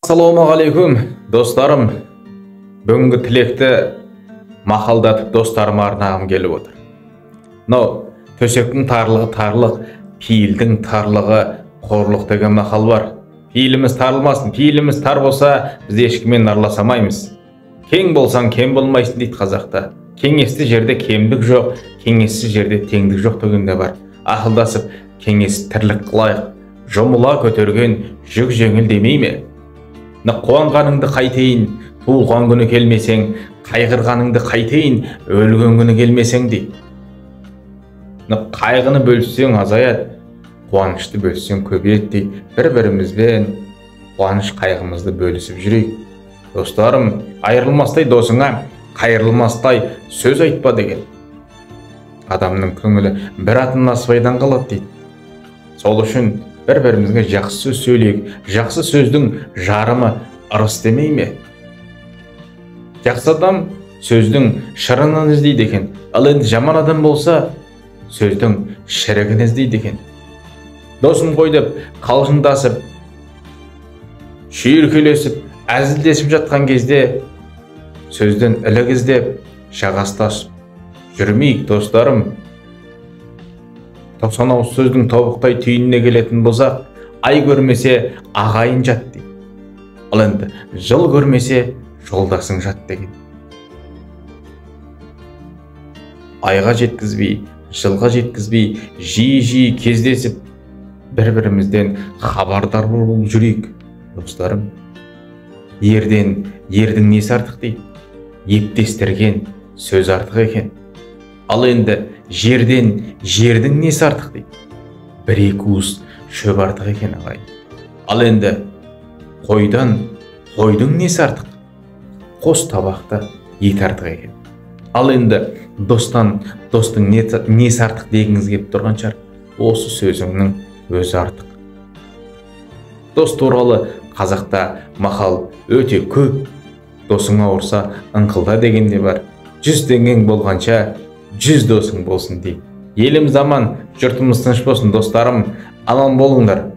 Ассалаумағалейкум, достарым. Бүгінгі тілекті мақалдатып достарыма арнағым келіп отыр. Төсектің тарлығы тарлық, пейілдің тарлығы қорлық деген мақал бар. Пейіліміз тарылмасын, пейіліміз тар болса, біз ешкіммен араласамаймыз. Кең болсаң, кем болмайсың дейді қазақта. Кеңесті жерде кемдік жоқ, кеңессіз жерде теңдік жоқ дегенде бар. Ақылдасып, кеңес тірлік қылайық. Жұмыла көтерген жүк жеңіл демей ме? Қуанғаныңды қайтейін, туылған күні келмесең, қайғырғаныңды қайтейін, өлген күні келмесең дейді. Қайғыны бөліссең азаяды, қуанышты бөліссең көбейеді дейді. Бір-бірімізбен қуаныш қайғымызды бөлісіп жүрейік. Достарым, айырылмастай досыңа қайырылмастай сөз айтпа деген. Адамның көңілі бір атын насыбайдан қалады дейді. Сол үшін бір-бірімізге жақсы сөз сөйлейік. Жақсы сөздің жарымы ырыс демей ме? Жақсы адам сөздің шырынын іздейді екен. Ал енді жаман адам болса, сөздің шірігін іздейді екен. Досым ғой деп қалжыңдасып, шүйіркелесіп, әзілдесіп жатқан кезде сөзден ілік іздеп, шағастасып жүрмейік, достарым. 90 ауыз сөздің тобықтай түйініне келетін болсақ, ай көрмесе ағайын жат дейді. Ал енді жыл көрмесе жолдасың жат деген. Айға жеткізбей, жылға жеткізбей, жиі-жиі кездесіп, бір-бірімізден хабардар болып жүрейік, достарым. Ердің несі артық дейді? Ептестерген сөз артық екен. Ал енді жердің несі артық дейді? Бір-екі уыс шөп артық екен ағайын. Ал енді қойдың несі артық? Қос табақта ет артық екен. Ал енді достың несі артық дегіңіз келіп тұрған шығар. Осы сөзіңнің өзі артық. Дос туралы қазақта мақал өте көп. Досың ауырса ыңқылда дегенде бар. 100 теңгең болғанша 100 досың болсын дейді. Еліміз аман, жұртымыз тыныш болсын, достарым. Аман болыңдар.